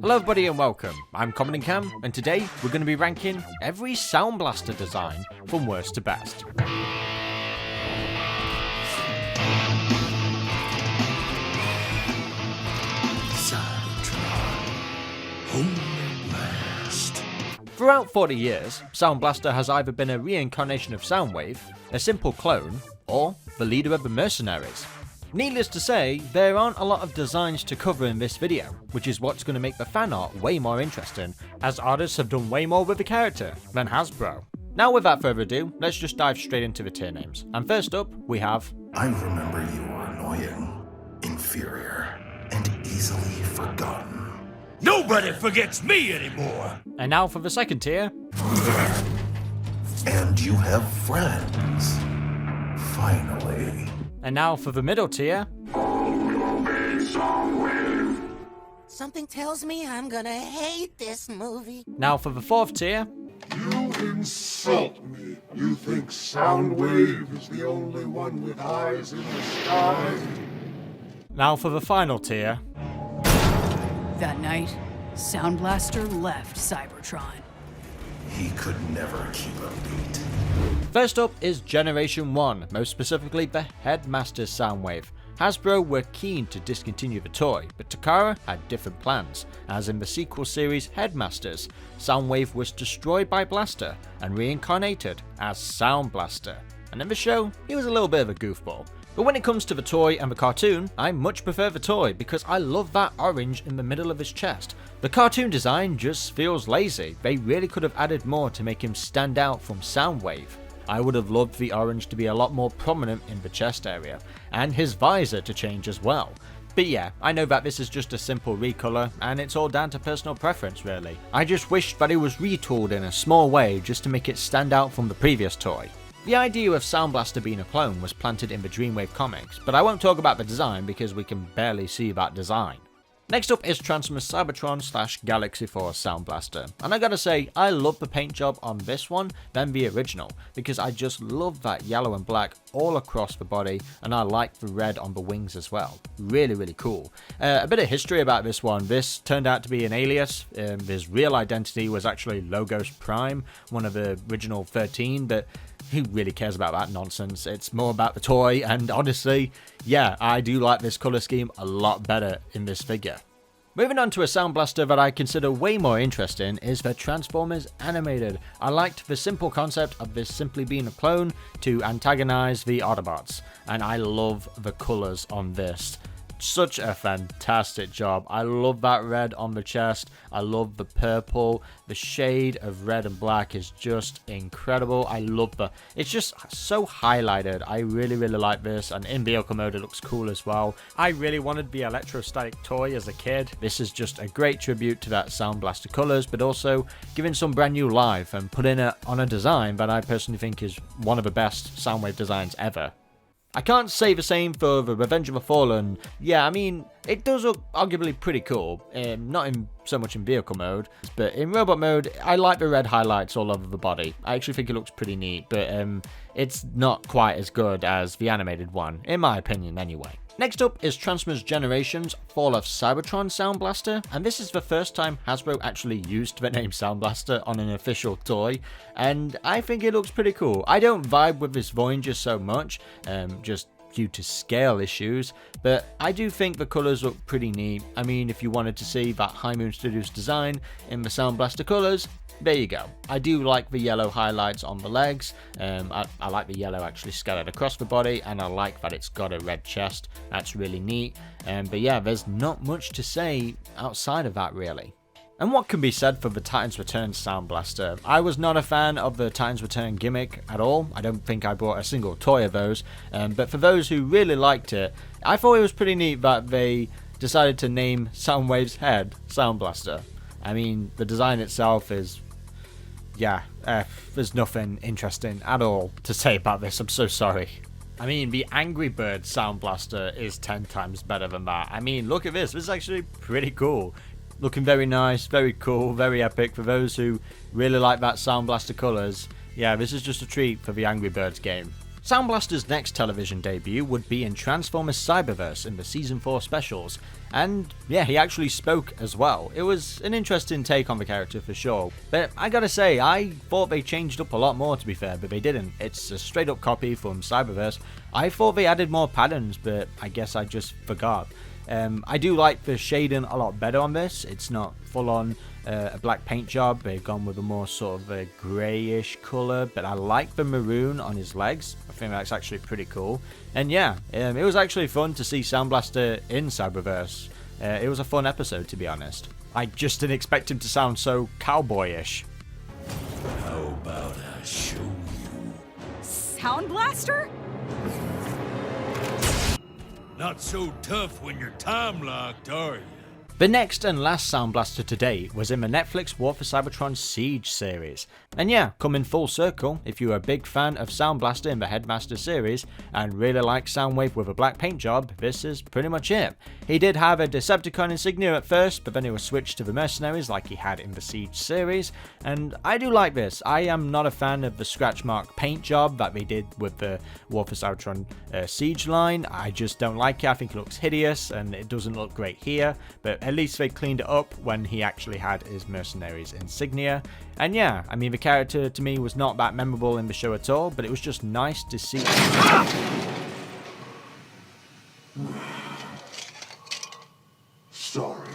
Hello everybody and welcome, I'm Comodin Cam, and today we're going to be ranking every Sound Blaster design from worst to best. Throughout 40 years, Sound Blaster has either been a reincarnation of Soundwave, a simple clone, or the leader of the mercenaries. Needless to say, there aren't a lot of designs to cover in this video, which is what's going to make the fan art way more interesting, as artists have done way more with the character than Hasbro. Now without further ado, let's just dive straight into the tier names. And first up, we have... I remember you were annoying, inferior, and easily forgotten. Nobody forgets me anymore! And now for the second tier... And you have friends. Finally. And now for the middle tier... Something tells me I'm gonna hate this movie. Now for the fourth tier... You insult me. You think Soundwave is the only one with eyes in the sky? Now for the final tier... That night, Sound Blaster left Cybertron. He could never keep a beat. First up is Generation 1, most specifically the Headmaster's Soundwave. Hasbro were keen to discontinue the toy, but Takara had different plans, as in the sequel series Headmasters, Soundwave was destroyed by Blaster and reincarnated as Sound Blaster. And in the show, he was a little bit of a goofball. But when it comes to the toy and the cartoon, I much prefer the toy because I love that orange in the middle of his chest. The cartoon design just feels lazy. They really could have added more to make him stand out from Soundwave. I would have loved the orange to be a lot more prominent in the chest area, and his visor to change as well. But yeah, I know that this is just a simple recolor, and it's all down to personal preference really. I just wish that it was retooled in a small way just to make it stand out from the previous toy. The idea of Sound Blaster being a clone was planted in the Dreamwave comics, but I won't talk about the design because we can barely see that design. Next up is Transformers Cybertron / Galaxy Force Sound Blaster, and I gotta say, I love the paint job on this one than the original, because I just love that yellow and black all across the body, and I like the red on the wings as well. Really cool. A bit of history about this one. This turned out to be an alias. His real identity was actually Logos Prime, one of the original 13, but who really cares about that nonsense? It's more about the toy, and honestly, yeah, I do like this colour scheme a lot better in this figure. Moving on to a Sound Blaster that I consider way more interesting is the Transformers Animated. I liked the simple concept of this simply being a clone to antagonize the Autobots, and I love the colours on this. Such a fantastic job. I love that red on the chest. I love the purple. The shade of red and black is just incredible. I love it's just so highlighted. I really like this, and in vehicle mode it looks cool as well. I really wanted the electrostatic toy as a kid. This is just a great tribute to that Sound Blaster colors, but also giving some brand new life and putting it on a design that I personally think is one of the best Soundwave designs ever. I can't say the same for the Revenge of the Fallen. Yeah, I mean, it does look arguably pretty cool. Not in so much in vehicle mode, but in robot mode, I like the red highlights all over the body. I actually think it looks pretty neat, but it's not quite as good as the animated one, in my opinion anyway. Next up is Transformers Generations Fall of Cybertron Sound Blaster, and this is the first time Hasbro actually used the name Sound Blaster on an official toy, and I think it looks pretty cool. I don't vibe with this Voyager so much, just due to scale issues, but I do think the colours look pretty neat. I mean, if you wanted to see that High Moon Studios design in the Sound Blaster colours, there you go. I do like the yellow highlights on the legs. I like the yellow actually scattered across the body, and I like that it's got a red chest. That's really neat. But yeah, there's not much to say outside of that really. And what can be said for the Titans Return Sound Blaster? I was not a fan of the Titans Return gimmick at all. I don't think I bought a single toy of those. But for those who really liked it, I thought it was pretty neat that they decided to name Soundwave's head Sound Blaster. I mean, the design itself is... yeah, there's nothing interesting at all to say about this. I'm so sorry. I mean, the Angry Bird Sound Blaster is 10 times better than that. I mean, look at this. This is actually pretty cool. Looking very nice, very cool, very epic. For those who really like that Sound Blaster colours, yeah, this is just a treat for the Angry Birds game. Sound Blaster's next television debut would be in Transformers Cyberverse in the Season 4 specials, and yeah, he actually spoke as well. It was an interesting take on the character for sure, but I gotta say, I thought they changed up a lot more to be fair, but they didn't. It's a straight up copy from Cyberverse. I thought they added more patterns, but I guess I just forgot. I do like the shading a lot better on this. It's not full on a black paint job. They've gone with a more sort of a greyish colour, but I like the maroon on his legs. I think that's actually pretty cool. And yeah, it was actually fun to see Sound Blaster in Cyberverse. It was a fun episode, to be honest. I just didn't expect him to sound so cowboyish. How about I show you? Sound Blaster? Not so tough when you're time locked, are you? The next and last Sound Blaster to date was in the Netflix War for Cybertron Siege series. And yeah, coming full circle, if you are a big fan of Sound Blaster in the Headmaster series and really like Soundwave with a black paint job, this is pretty much it. He did have a Decepticon insignia at first, but then he was switched to the Mercenaries like he had in the Siege series, and I do like this. I am not a fan of the scratch mark paint job that they did with the War for Cybertron Siege line. I just don't like it. I think it looks hideous and it doesn't look great here, but at least they cleaned it up when he actually had his Mercenaries insignia. And yeah, I mean, the character to me was not that memorable in the show at all, but it was just nice to see. Sorry.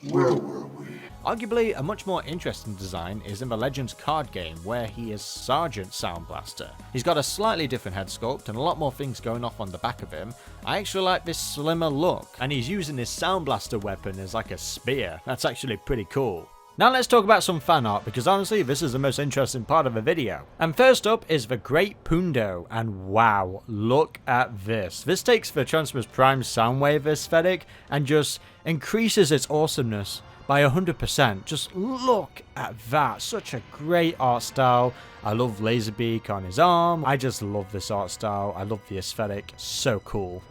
Where were we? Arguably, a much more interesting design is in the Legends card game, where he is Sergeant Sound Blaster. He's got a slightly different head sculpt and a lot more things going off on the back of him. I actually like this slimmer look, and he's using his Sound Blaster weapon as like a spear. That's actually pretty cool. Now let's talk about some fan art, because honestly this is the most interesting part of the video. And first up is the Great Pundo, and wow, look at this. This takes the Transformers Prime Soundwave aesthetic and just increases its awesomeness by 100%. Just look at that. Such a great art style. I love Laserbeak on his arm. I just love this art style. I love the aesthetic. So cool.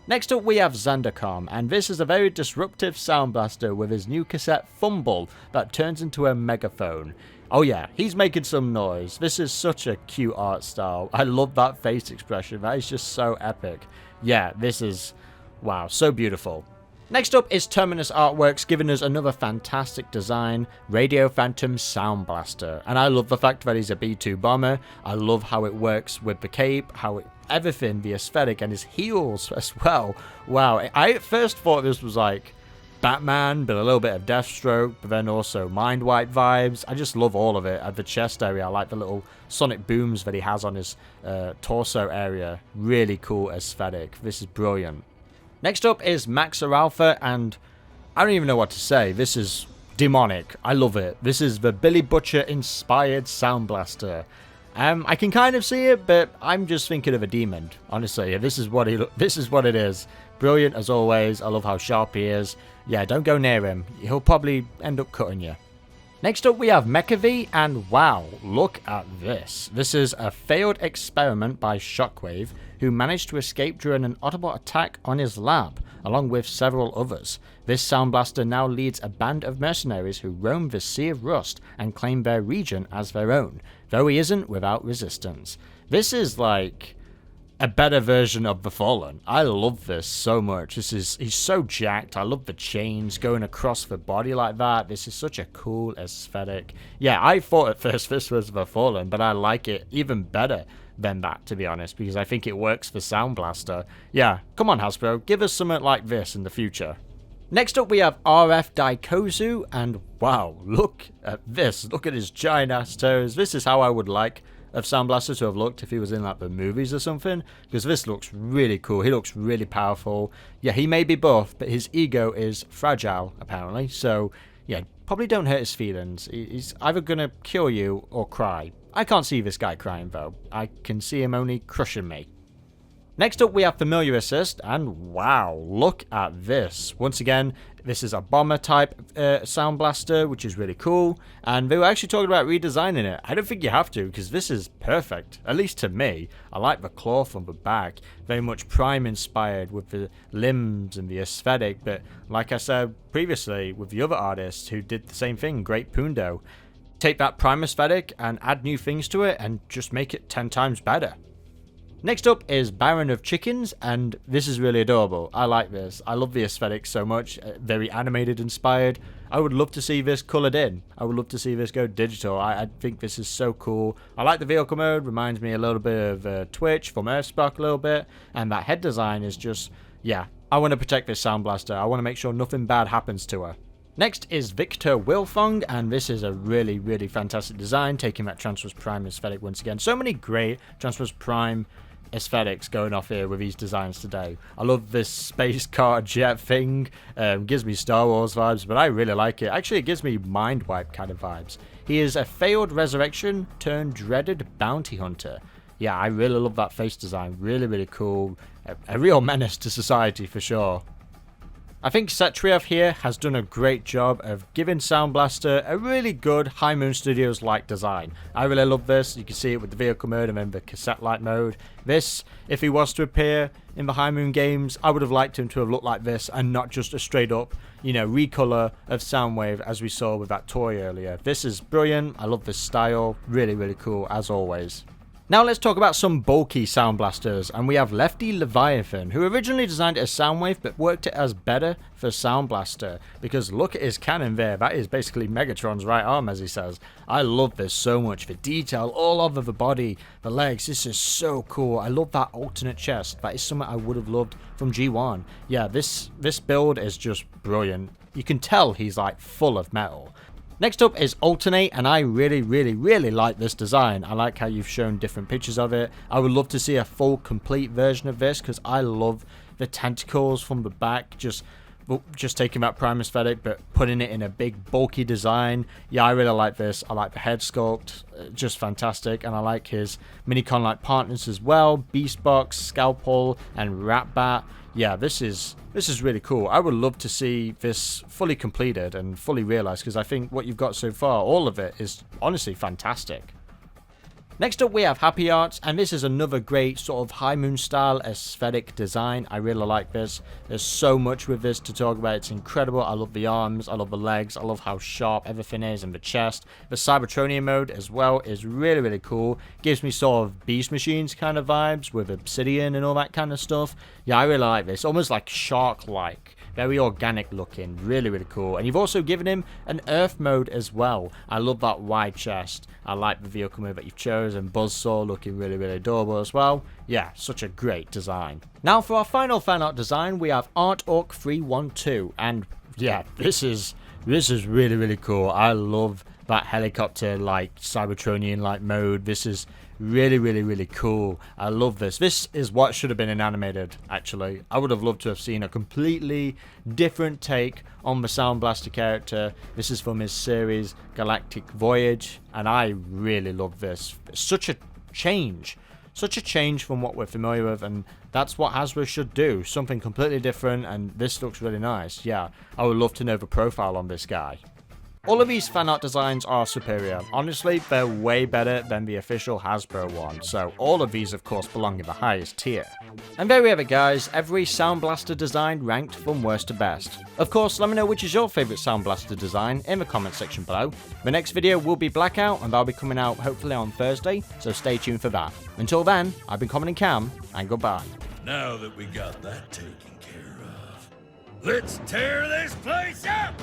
Next up we have Zandercom, and this is a very disruptive Sound Blaster with his new cassette Fumble that turns into a megaphone. Oh yeah, he's making some noise. This is such a cute art style. I love that face expression. That is just so epic. Yeah, this is, wow, so beautiful. Next up is Terminus Artworks, giving us another fantastic design, Radio Phantom Sound Blaster. And I love the fact that he's a B-2 bomber. I love how it works with the cape, everything, the aesthetic, and his heels as well. Wow, I at first thought this was like Batman, but a little bit of Deathstroke, but then also Mind Wipe vibes. I just love all of it. At the chest area, I like the little sonic booms that he has on his torso area. Really cool aesthetic. This is brilliant. Next up is Maxer Alpha, and I don't even know what to say. This is demonic. I love it. This is the Billy Butcher inspired Sound Blaster. I can kind of see it, but I'm just thinking of a demon. Honestly, this is what it is. Brilliant as always. I love how sharp he is. Yeah, don't go near him. He'll probably end up cutting you. Next up we have Mecha-V, and wow, look at this. This is a failed experiment by Shockwave, who managed to escape during an Autobot attack on his lab, along with several others. This Sound Blaster now leads a band of mercenaries who roam the Sea of Rust and claim their region as their own, though he isn't without resistance. This is like a better version of the Fallen. I love this so much. He's so jacked. I love the chains going across the body like that. This is such a cool aesthetic. Yeah, I thought at first this was the Fallen, but I like it even better than that, to be honest, because I think it works for Sound Blaster. Yeah, come on Hasbro, give us something like this in the future. Next up we have RF Daikozu, and wow, look at this. Look at his giant ass toes. This is how I would like of Sound Blaster to have looked if he was in like the movies or something, because this looks really cool. He looks really powerful. Yeah, he may be buff, but his ego is fragile apparently, so yeah, probably don't hurt his feelings. He's either gonna kill you or cry. I can't see this guy crying though. I can see him only crushing me. Next up we have Familiar Assist, and wow, look at this. Once again, this is a bomber type Sound Blaster, which is really cool, and they were actually talking about redesigning it. I don't think you have to, because this is perfect, at least to me. I like the claw from the back, very much Prime inspired with the limbs and the aesthetic, but like I said previously with the other artists who did the same thing, Great Pundo, Take that prime aesthetic and add new things to it and just make it 10 times better. Next up is Baron of Chickens, and this is really adorable. I like this. I love the aesthetic so much. Very animated inspired. I would love to see this coloured in. I would love to see this go digital. I think this is so cool. I like the vehicle mode. Reminds me a little bit of Twitch from Earthspark a little bit. And that head design is just, yeah. I want to protect this Sound Blaster. I want to make sure nothing bad happens to her. Next is Victor Wilfong, and this is a really, really fantastic design, taking that Transformers Prime aesthetic once again. So many great Transformers Prime aesthetics going off here with these designs today. I love this space car jet thing. Gives me Star Wars vibes, but I really like it. Actually, it gives me Mind Wipe kind of vibes. He is a failed resurrection turned dreaded bounty hunter. Yeah, I really love that face design. Really, really cool. A real menace to society for sure. I think Setriev here has done a great job of giving Sound Blaster a really good High Moon Studios-like design. I really love this. You can see it with the vehicle mode and then the cassette light mode. This, if he was to appear in the High Moon games, I would have liked him to have looked like this and not just a straight up, you know, recolor of Soundwave as we saw with that toy earlier. This is brilliant. I love this style. Really, really cool as always. Now let's talk about some bulky Sound Blasters, and we have Lefty Leviathan, who originally designed it as Soundwave but worked it as better for Sound Blaster, because look at his cannon there. That is basically Megatron's right arm, as he says. I love this so much. The detail all over the body, the legs, this is so cool. I love that alternate chest. That is something I would have loved from G1. Yeah, this build is just brilliant. You can tell he's like full of metal. Next up is Alternate, and I really, really, really like this design. I like how you've shown different pictures of it. I would love to see a full, complete version of this, because I love the tentacles from the back, just taking that prime aesthetic, but putting it in a big, bulky design. Yeah, I really like this. I like the head sculpt, just fantastic, and I like his Minicon-like partners as well, Beastbox, Scalpel, and Ratbat. Yeah, this is really cool. I would love to see this fully completed and fully realized, because I think what you've got so far, all of it, is honestly fantastic. Next up we have Happy Arts, and this is another great sort of High Moon style aesthetic design. I really like this. There's so much with this to talk about. It's incredible. I love the arms, I love the legs, I love how sharp everything is, and the chest. The Cybertronian mode as well is really, really cool. Gives me sort of Beast Machines kind of vibes with obsidian and all that kind of stuff. Yeah, I really like this. Almost like shark-like. Very organic looking, really, really cool. And you've also given him an Earth mode as well. I love that wide chest. I like the vehicle mode that you've chosen. Buzzsaw looking really, really adorable as well. Yeah, such a great design. Now for our final fan art design, we have Artorc 312. And yeah, this is really, really cool. I love that helicopter like Cybertronian like mode. This is really, really, really cool. I love this. This is what should have been an animated, actually. I would have loved to have seen a completely different take on the Sound Blaster character. This is from his series Galactic Voyage, and I really love this. Such a change from what we're familiar with, and that's what Hasbro should do. Something completely different, and this looks really nice. Yeah, I would love to know the profile on this guy. All of these fan art designs are superior. Honestly, they're way better than the official Hasbro one, so all of these of course belong in the highest tier. And there we have it guys, every Sound Blaster design ranked from worst to best. Of course, let me know which is your favourite Sound Blaster design in the comment section below. The next video will be Blackout, and that'll be coming out hopefully on Thursday, so stay tuned for that. Until then, I've been Comodin Cam, and goodbye. Now that we got that taken care of, let's tear this place up!